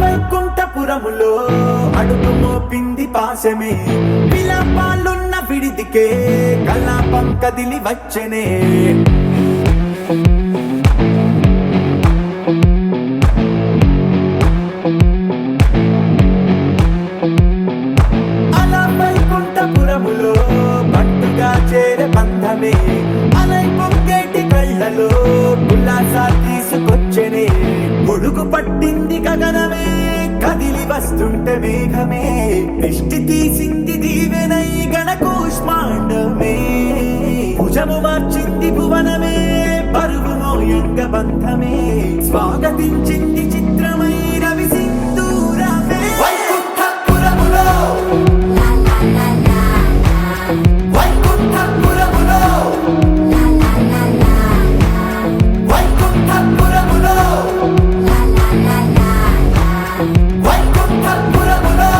వైకుంఠపురములో అడుగు మోపింది పాశమే, విలాపాలున్న విడిదికే కలాపం కదిలి వచ్చనే. అలా వైకుంఠపురములో పట్టుగా చేరే బంధమే, అలై పొంగేటి కళ్ళలో ఉల్లాసా తీసుకొచ్చనే. గొడుగు పట్టింది గగనమే, కదిలి వస్తుంటే మేఘమే, దృష్టి తీసింది దీవెనై గణకూష్మాండమే. భుజము మార్చింది భువనమే, పరువు మోయంగ బంధమే, స్వాగతించింది చిత్రమై రవి సింధూరమే. వైకుంఠపురములో వైకుంఠపురములో వైకుంఠపురములో వైకుంఠపురములో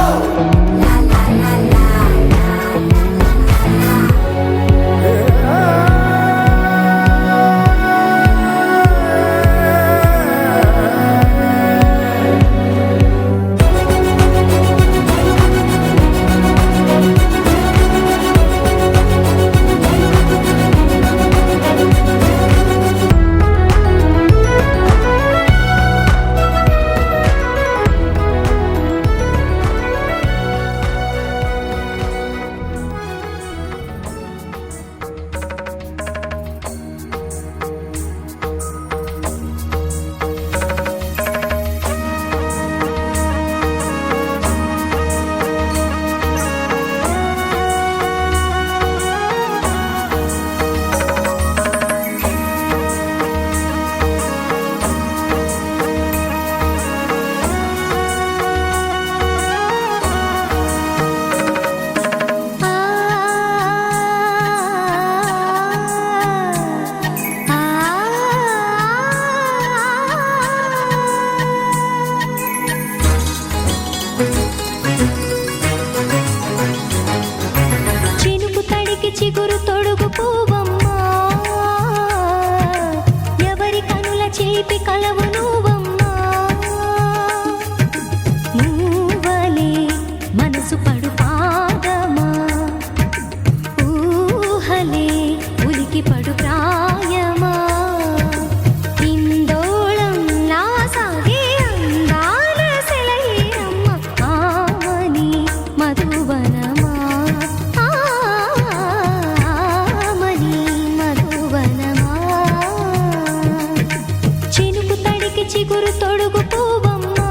చిగురు తొడుగు పువ్వమ్మా,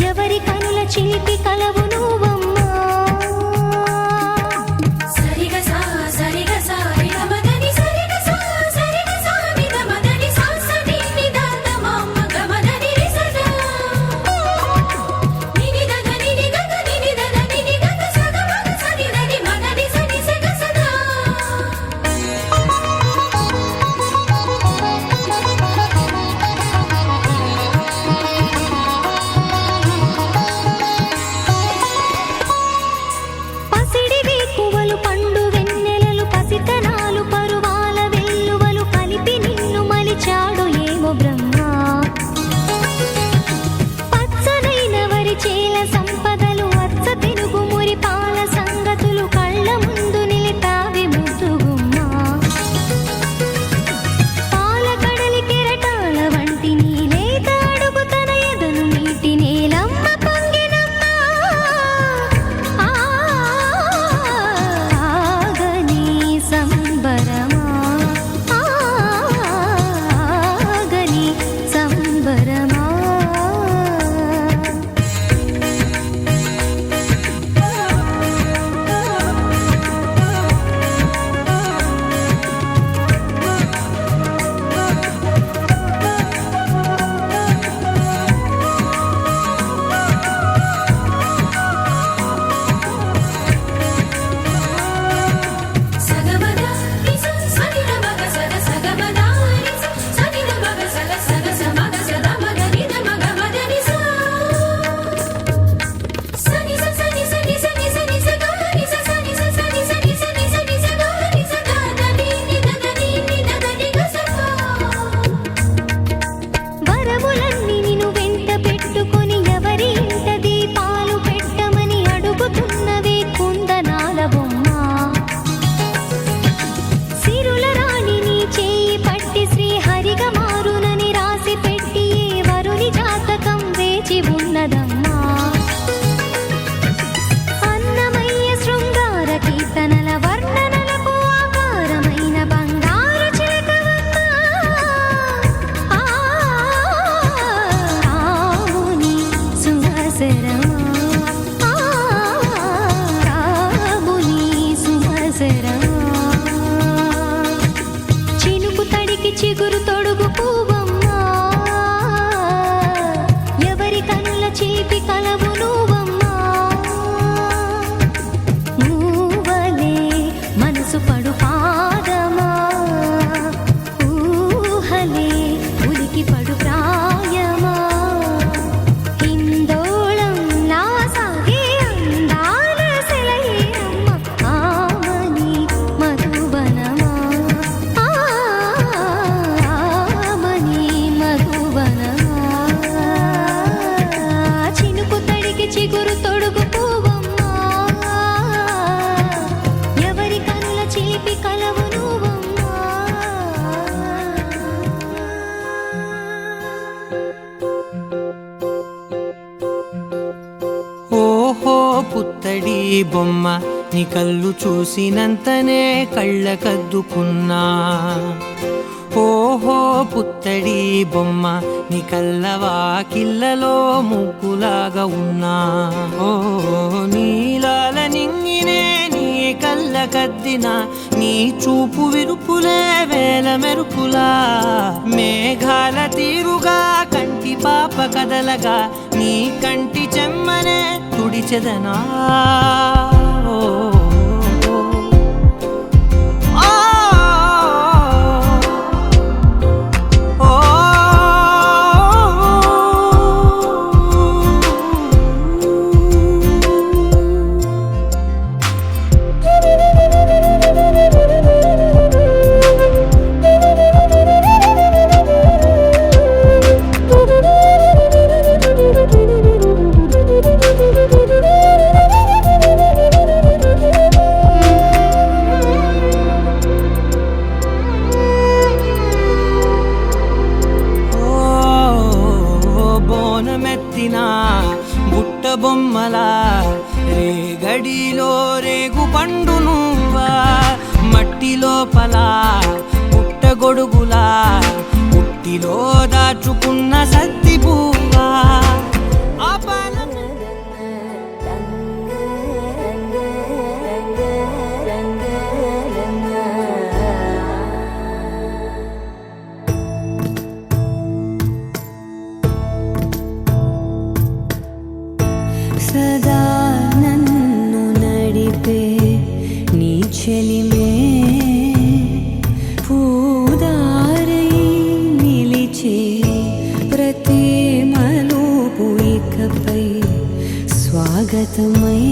ఎవరి కనుల చిలిపి కలవు నువ్వమ్మా. చినుకు తడికి చిగురు తొడుగు పువ్వమ్మా, ఎవరి కనుల చిలిపి కలవు నువ్వమ్మా. నువ్వలే మనసు పడు పాదమా, ఊహలే ఉలికి పడు ప్రాయమా. హిందోళంలా సాగే అందాల సెలయేరమ్మ, ఆమని మధువనమా, ఆమని మధువనమా. చినుకు తడికి చిగురు తొడుగు పువ్వమ్మా, ఎవరి కనుల చిలిపి కలవు నువ్వమ్మా. ఓహో పుత్తడి బొమ్మ, నీ కళ్ళు చూసినంతనే కళ్ళకద్దుకున్నా. ఓహో పుత్తడి బొమ్మ, నీ కళ్ళవాకిళ్ళలో ముగ్గులాగా ఉన్నా. ఓ నీలాల నింగినే నీ కళ్ళకద్దిన, నీ చూపు విరుపులే వేల మెరుపులా. మేఘాల తీరుగా కంటి పాప కదలగా, నీ కంటి చెమ్మనే తుడిచెదనా. ఓ మట్టిలో దాచుకున్న సత్తి పువ్వా ఆ పాల సదా నన్ను నడిపే నీ చెలిమే పూదారై నిలిచే ప్రతి మలుపు ఇకపై స్వాగతమై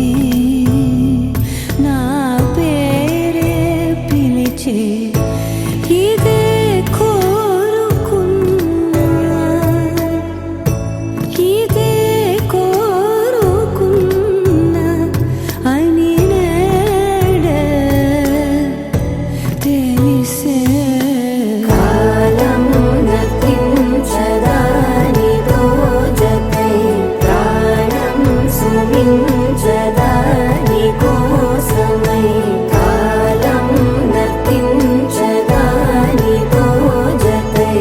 నా పేరే పిలిచే ఇదే కోరుకున్నా ఇదే కోరుకున్నా అని నేడే తెలిసే కాలము నతించదా నీతో జతై ప్రాణం సుమించదా నీ కోసమై కాలం నతించదా నీతో జతై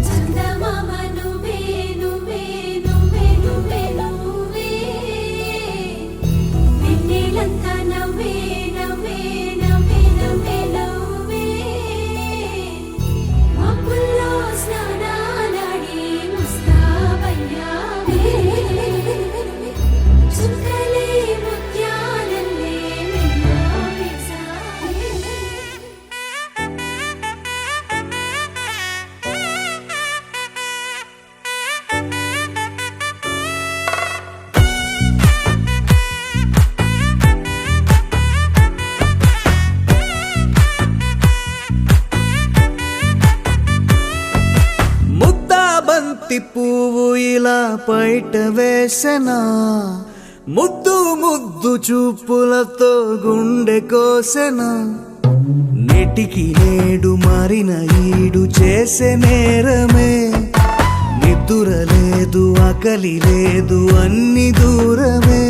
చందమామ నువ్వే నువ్వే నువ్వే నువ్వే నువ్వే వెన్నెలంతా నవ్వే నవ్వే నవ్వే నవ్వే నవ్వే మబ్బుల్లో స్నానాలాడి ముస్తాబయ్యావే చుక్కలే ముత్యాలల్లే వెన్నా వేసావే ముద్దా బంతి పువ్వు ఇలా బయట వేసెనా ముద్దు ముద్దు చూపులతో గుండె కోసెనా నెటికి నేడు మారిన ఈడు చేసే నేరమే నిద్ర లేదు ఆకలి లేదు అన్ని దూరమే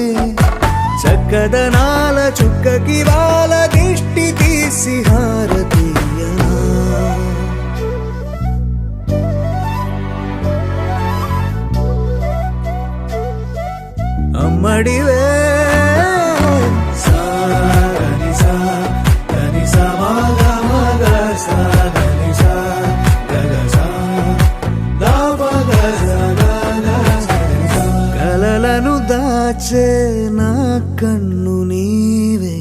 చక్కదనాల చుక్కకి వాళ్ళ దిష్టి తీసి హారతీయనా అమ్మడివే సాగని సా గని సా మగ మగ సాగని సా గగ సా దా మగ సా గగ సగని సా. కలలను దాచే నా కన్ను నీవే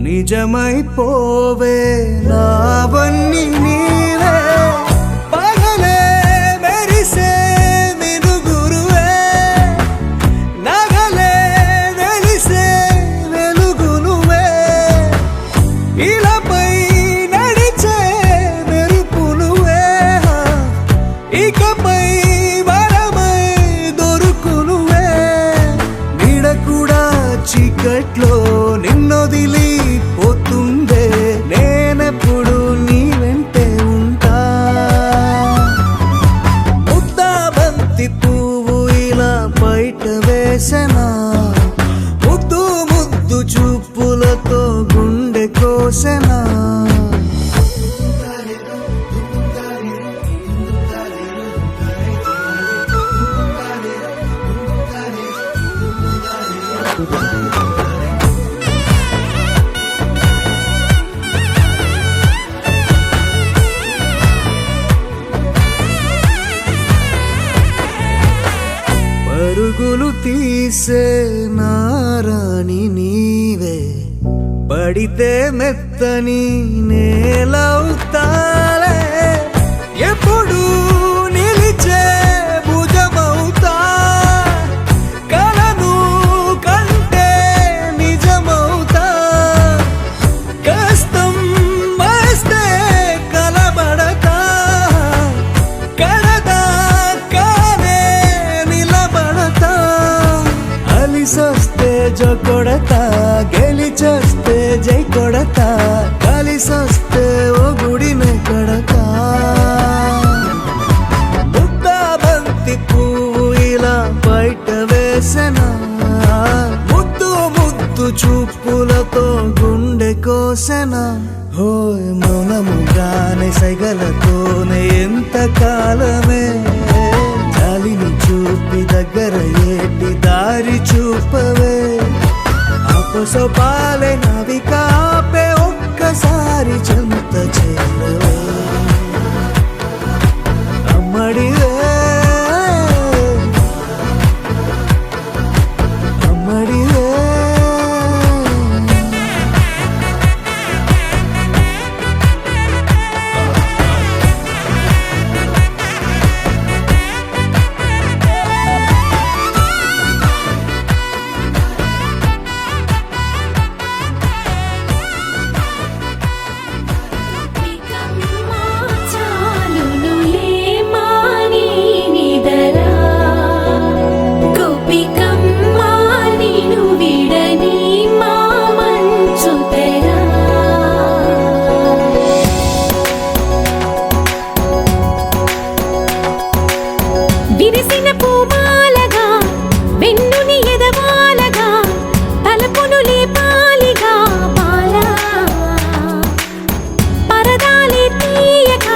నిజమైపోవే నావన్నీ నీవే పగలే మెరిసే మినుగురువే నగలే వెలిసే వెలుగు నువ్వే ఇలాపై నడిచే మెరుపు నువ్వే ఇకపై వరమై దొరుకు నువ్వే నీడ కూడా చీకట్లో నిన్నొదిలి పోతుందే నేనెప్పుడు నీ వెంటే ఉంటా ముద్దా బంతి పువ్వు ఇలా బయట వేసెనా ముద్దు ముద్దు చూపులతో గుండె కోసెనా పరుగులు తీసే నారాణి నీవే పడితే మెత్తని నేలవుతాలే ఎప్పుడు నిలిచే భుజమవుతా కలను కంటే నిజమవుతా కష్టం వస్తే కలబడతా కడదా కానే నిలబడతా సస్తే ఓ గుడినే కడతా ముద్దా బంతి పువ్వు ఇలా బయట వేసెనా ముద్దు ముద్దు చూపులతో గుండె కోసెనా హోయ్ మౌనముగానే సైగలతోనే ఎంత కాలమే జాలిని చూపి దగ్గర ఏటి దారి చూపవే అపసపాలే నవికాపే ఒక్కసారి చెంత చేరవే అమ్మడివే అమ్మడివే చాలునులే మాని నిదరా గోపికమ్మ నిను విడని మా మంచు తెరా విరిసిన పూమాలగా వెన్నుని ఎదవాలగా తలపును లేపాలిగా బాలా పరదాలే తీయక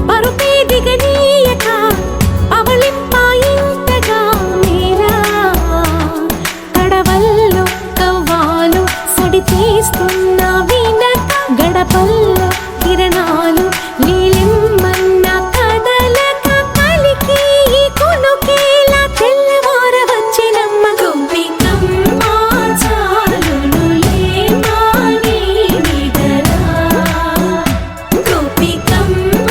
పరుపే దిగనీయక అవలింపాయింతగా మేరా కడవల్లో కవ్వాలు సడి తీస్తున్న వీణక గడపల్లో కిరణాలు నీలిమ్మన్న కదలక కలికి ఈ కొనుకేలా తెల్లవార వచ్చినమ్మ గోపికమ్మ చాలునులే మాని నిదరా గోపికమ్మ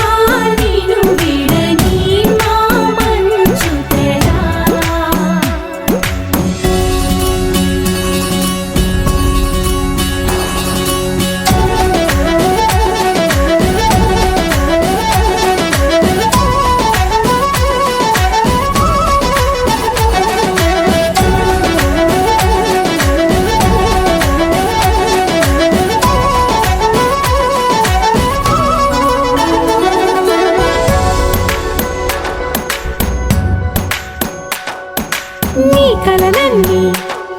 నిను విడని మా మంచు తెరా నీ కలలన్నీ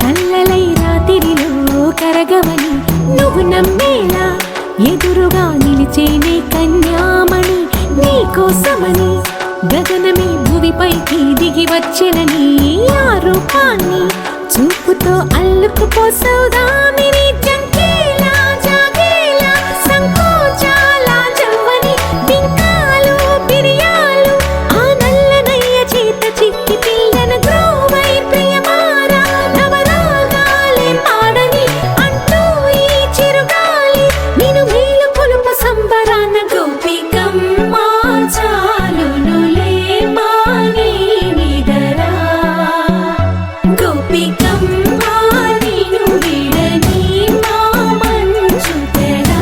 కల్లలై రాత్రిలో కరగవని నువ్వు నమ్మేలా ఎదురుగా నిలిచేనే కన్యామణి నీ కోసమని గగనమే భూమిపైకి దిగి వచ్చెనని ఆ రూపాన్ని చూపుతో అల్లుకుపోసౌదామిని జంకేలా జాగేలా సంకోచాల జవ్వని బింకాలు బిరియాలు ఆ నల్లనయ్య చేత చిక్కి పిల్లన గ్రోవై ప్రియమారా నవరాగాలే పాడని అంటూ ఈ చిరుగాలి నిన్ను మేలు కొలుపు సంబరాన గోపికమ్మ చాలునులే మాని నిదరా గోపికమ్మ నిను విడని మా మంచు తెరా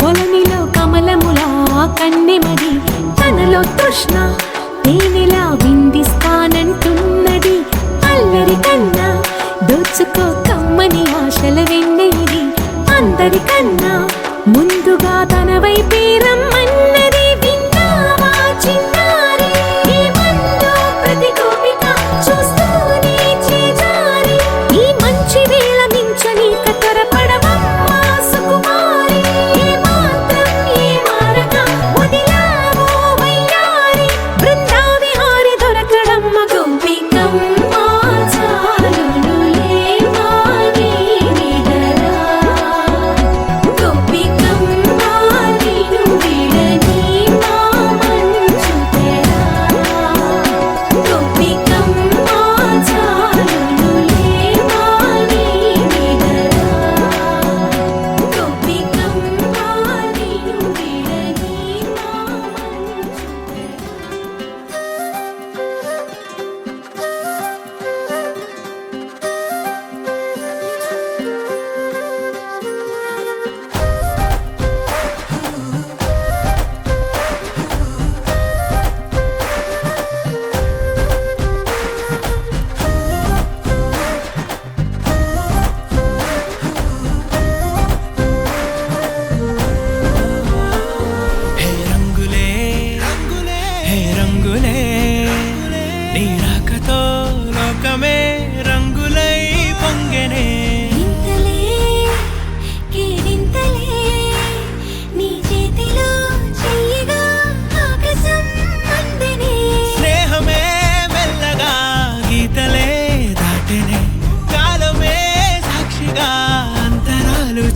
కొలనిలో కమలములా కన్నెమది తనలో తృష్ణ తేనెలా విందిస్తానంటున్నది అల్లరి కన్నా దోచుకో కమ్మని ఆశల వెన్నెయిది అందరికన్నా ముందుగా తన వైపే రమ్మన్నది విన్నావా చిన్నారి ఏమందో ప్రతి గోపిక చూస్తూనే చేజారి ఈ మంచి వేళ మించని కతరపడవమ్మా సుకుమారి ఏ మాత్రం ఏ మారక వదిలావో వయ్యారి బృందావిహారి దొరకడమ్మ గోపికమ్మ చాలునులే మాని నిదరా గోపికమ్మ నిను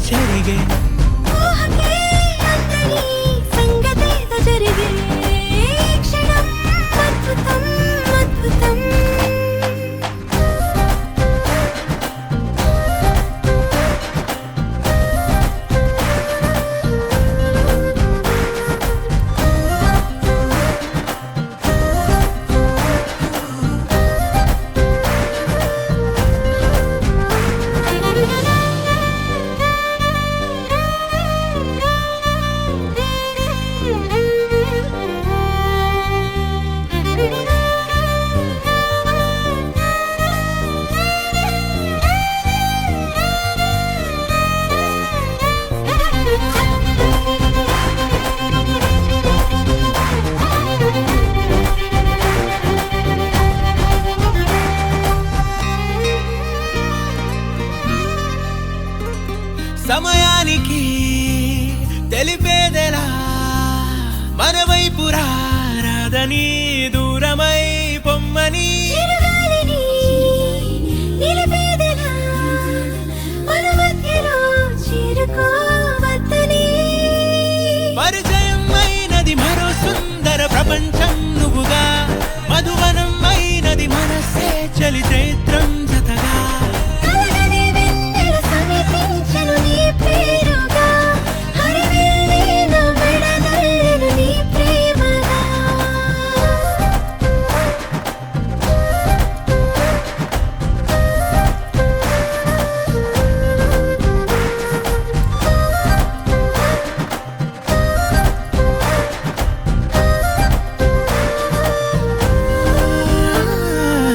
చెరిగే ఊహకే అందని సంగతేదో జరిగే క్షణం అద్భుతం అద్భుతం సమయానికి తెలిపేదెలా మన వైపు రాదని దూరమై పొమ్మని చిరుగాలిని నిలిపేదెలా మన మధ్యలో చేరుకోవద్దని పరిచయం అయినది మరో సుందర ప్రపంచం నువ్వుగా మధువనం అయినది మనసే చలి చైత్రం జతగా కలగని వెన్నెల సమీపించెను నీ పేరుగా హరివెల్లి నా మెడనల్లెను నీ ప్రేమగా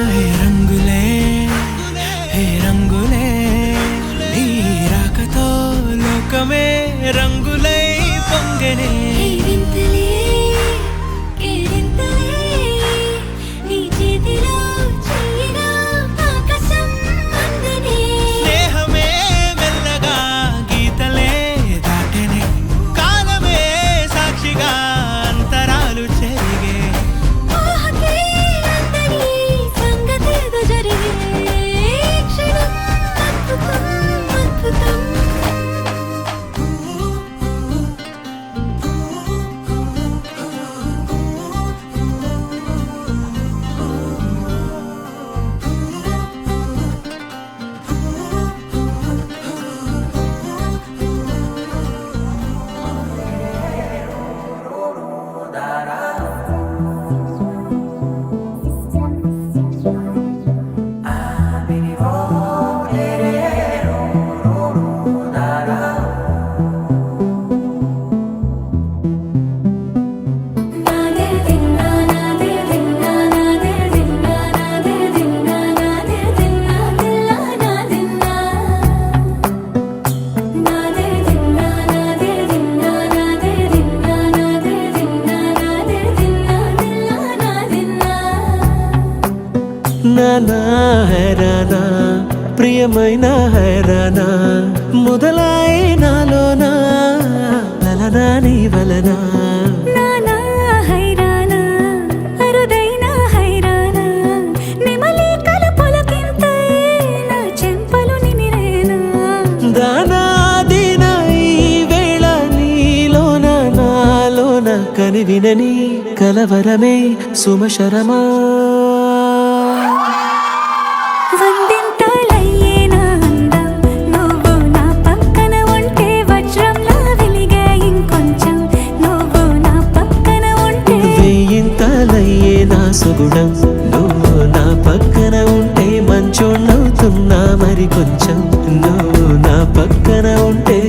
హే రంగులే హే రంగులే నీ రాకతో లోకమే రంగులై పొంగనే ఈ వింతలే కేరింతలే నీ చేతిలో చెయ్యిగా ఆకాశం అందనే స్నేహమే మెల్లగా గీతలే దాటెనే కాలమే సాక్షిగా అంతరాలు చెరిగే ఊహకే అందని సంగతేదో జరిగే క్షణం అద్భుతం అద్భుతం నాదే దిన్నా నాదే దిన్నా నాదే దిన్నా నాదే దిన్నా నాదే దిన్నా దిల్లా నాదిన్నా నాదే దిన్నా నాదే దిన్నా నాదే దిన్నా నాదే దిన్నా నాదే దిన్నా దిల్లా నాదిన్నా నానా హైరానా ప్రియమైన హైరానా మొదలై నాలోనా వలనా నీ వలనా నానా హైరానా అరుదైన హైరానా నెమలి కలుపులకింతై నా చెంపలు నిమిరేనా దానాదిన ఈ వేళ నీలోన నాలోన కనివినని కలవరమే సుమశరమా వందింతలయ్యేనా అందం నువ్వు నా పక్కన ఉంటే వజ్రంలా వెలిగే ఇంకొంచెం నువ్వు నా పక్కన ఉంటే వేయింతలయ్యే నా సుగుణం నువ్వు నా పక్కన ఉంటే మంచోళ్ళవుతున్నా మరి కొంచెం నువ్వు నా పక్కన ఉంటే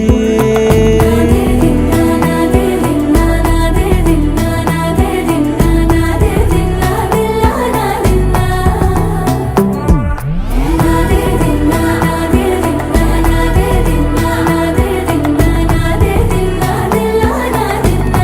నాదే దిన్నా నాదే దిన్నా నాదే దిన్నా నాదే దిన్నా దిల్లా నాదిన్నా నాదే దిన్నా నాదే దిన్నా నాదే దిన్నా నాదే దిన్నా నాదే దిన్నా దిల్లా నాదిన్నా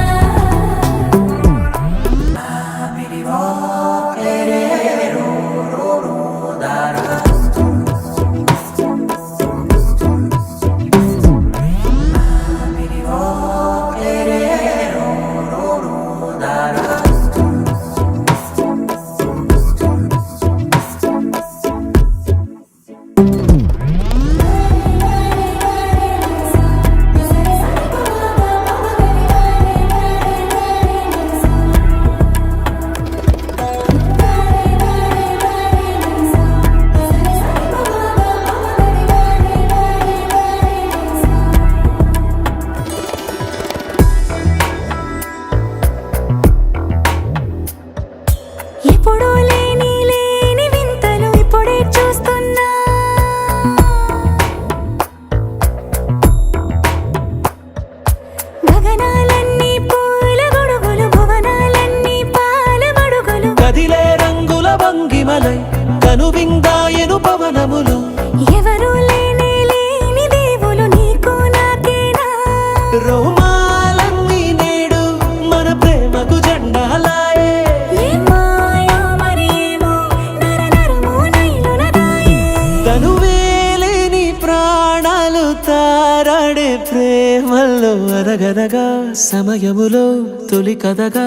తారాడే ప్రేమల్లో అరగరగా సమయములో తొలి కథగా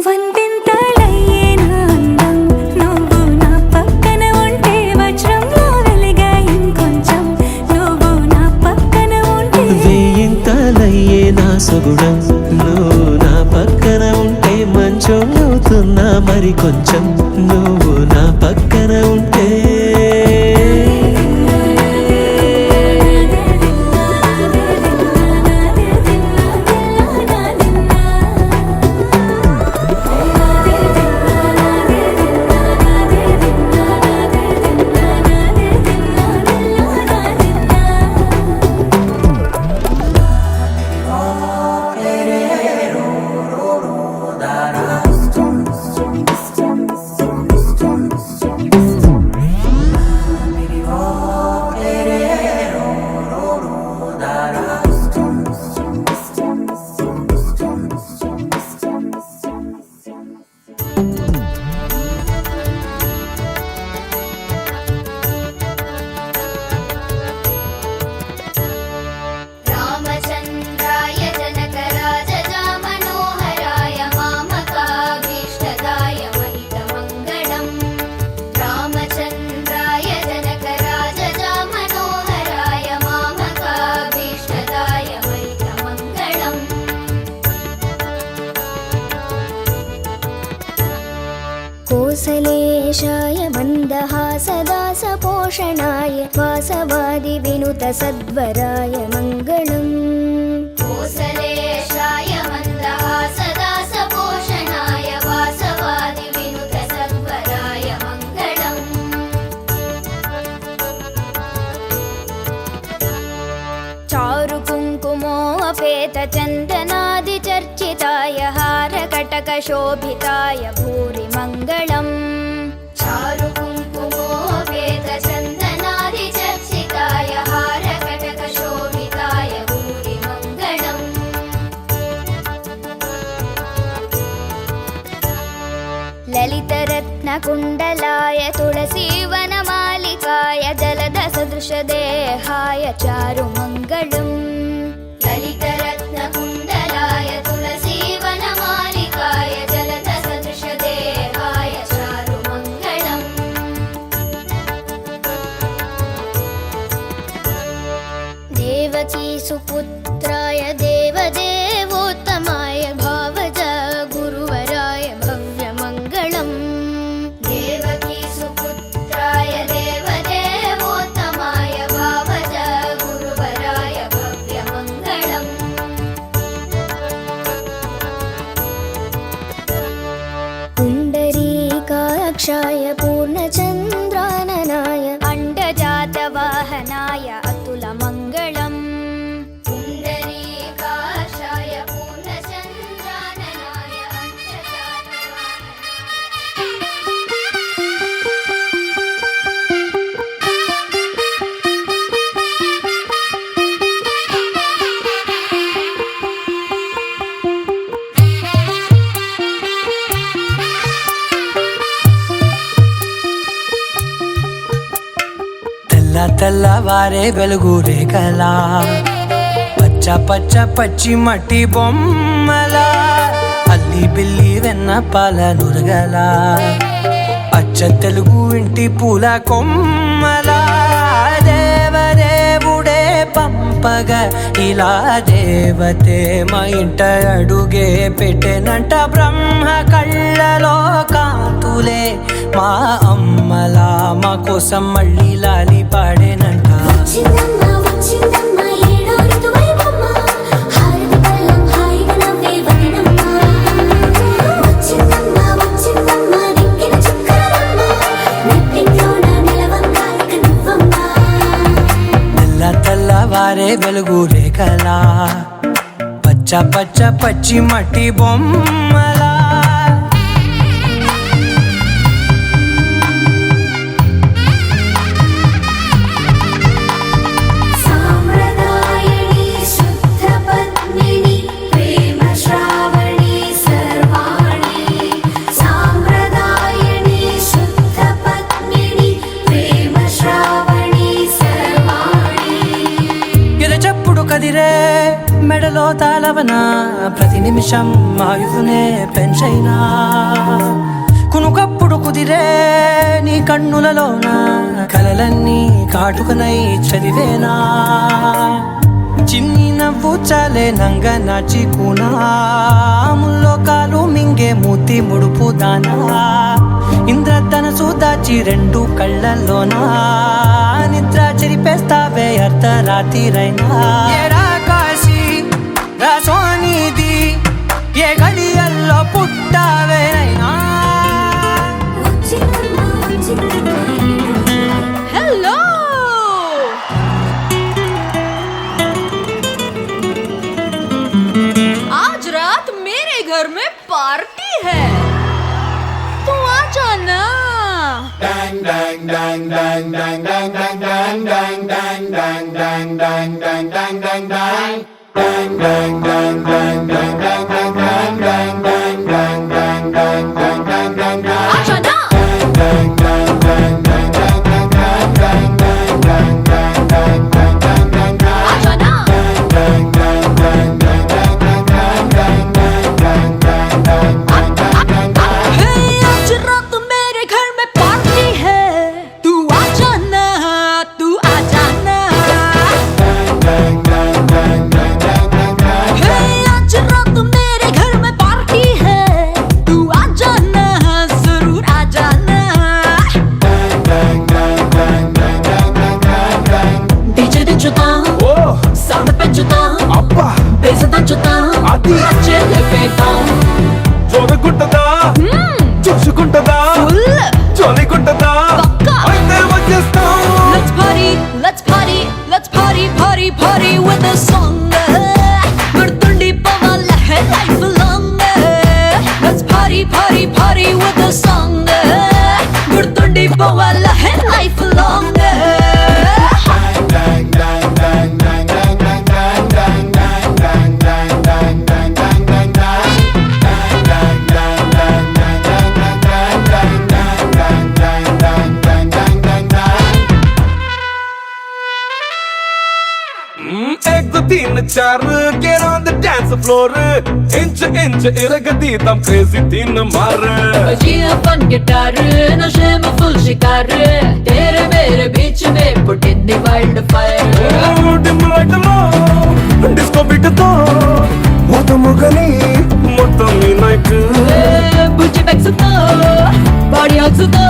వందెంతలయ్యే నా అందం నువ్వు నా పక్కన ఉంటే వజ్రంలో వెలిగా ఇంకొంచెం నువ్వు నా పక్కన ఉంటే వేయింతలయ్యే నా సుగుణం నువ్వు నా పక్కన ఉంటే మంచోళ్ళవుతున్నా మరి కొంచెం నువ్వు నా పక్కన ఉంటే రామచంద్రాయ జనకరాజజా మనోహరాయ మామకాభీష్టదాయ మహితమంగళం రామచంద్రాయ జనకరాజజా మనోహరాయ మామకాభీష్టదాయ మహితమంగళం కోసలేశాయ మందహాసదాసపోషణాయ వాసవాదివినుతసద్వరాయ మంగళం కోసలేశాయ మందహాసదాసపోషణాయ వాసవాదివినుతసద్వరాయ మంగళం चारुकुङ्कुमोऽपेतचन्दनादिचर्चिताय हारकटकशोभिताय भूरि मङ्गलम् चारुकुङ्कुमोऽपेतचन्दनादिचर्चिताय हारकटकशोभिताय भूरि मङ्गलम् ललितरत्नकुण्डलाय तुलसीवनमालिकाय जलदसदृशदेहाय चारुमङ्गलम् ललितरत्नकुण्डलाय तुलसीवनमालिकाय जलदसदृशदेहाय चारुमङ्गलम् देवकीसुपुत्राय देवदेवोत्तमाय भावज गुरुवराय भव्यमङ्गलम् देवकीसुपुत्राय देवदेवोत्तमाय भावज गुरुवराय भव्यमङ्गलम् पुण्डरीकाक्षाय पूर्णचन्द्राननाय अण्डजातवाहनाय अतुलमङ्गलम् पुण्डरीकाक्षाय पूर्णचन्द्राननाय తెల్లవారే వెలుగు రేఖలా పచ్చ పచ్చ పచ్చి మట్టి బొమ్మల అల్లి బిల్లి వెన్న పాల నురగల అచ్చ తెలుగు ఇంటి పూల కొమ్మల దేవదేవుడే పంపగా ఇలా దేవతే మా ఇంట అడుగే పెట్టెనంట బ్రహ్మ కళ్ళలో కాంతులే మా అమ్మలా మా కోసం మళ్ళీ లాలి పాడేనంట వచ్చిందమ్మ వచ్చిందమ్మ ఏడో ఋతువైవమ్మ హారతి పళ్ళం హాయిగా నవ్వే వదినమ్మ వచ్చిందమ్మ వచ్చిందమ్మ దిక్కిన చుక్కలమ్మ నెట్టింట్లోన నిలవంగా ఇక నువ్వమ్మ తెల్లవారే వెలుగు రేఖలా పచ్చ పచ్చ పచ్చి మట్టి బొమ్మలా సాంప్రదాయని శుద్ధ పద్మిని ప్రేమ శ్రావణి సర్వాణి సాంప్రదాయని శుద్ధ పద్మిని ప్రేమ శ్రావణి తలవనా ప్రతి నిమిషం ఆయువునే పెంచైనా కునుకప్పుడు కుదిరే నీ కన్నులలోన కలలన్నీ కాటుకనై చదివేనా చిన్ని నవ్వు చాలే నంగ నాచికునా ముల్లోకాలు మింగే మూతి ముడుపు దానా ఇంద్రధనసు దాచి రెండు కళ్ళల్లోనా నిద్ర చెరిపేస్తావే అర్ధరాత్రిరైనా ఏరా కాశీ రా సోనిది ఏ గడియల్లో పుట్టావేనైనా हेलो आज रात मेरे घर में पार्टी है तू आ जाना आ जाना आ जाना हे आज रात मेरे घर में पार्टी है तू आ जाना तू आ जाना हे आज रात मेरे घर में पार्टी है तू आ जाना जरूर आ जाना डीजे దించుతా సౌండ్ పెంచుతా బేస్ దంచుతా చెల్లె పేటాం చూడకుంటదా చూసుకుంటదా చోలికుంటదా పక్కా. అయితే వచ్చేస్తాం Let's party, let's party, let's party, party, party with a song. గుర్తుండి పోవాలా life long. Let's party, party, party with a song. గుర్తుండి పోవాలా life long. एक दो तीन चार get on the dance floor इंच इंच इरगती तम crazy तीन मार बजिया फन गिटार नशे में फुल शिकार तेरे मेरे बीच में पुटिंदी वाइल्ड फायर डिम लाइट लो डिस्को बीट తో మొత్తముగని మొత్తం ఈ నైట్ బుజ్జి బ్యాగ్స్ తో బాడీ హగ్స్ తో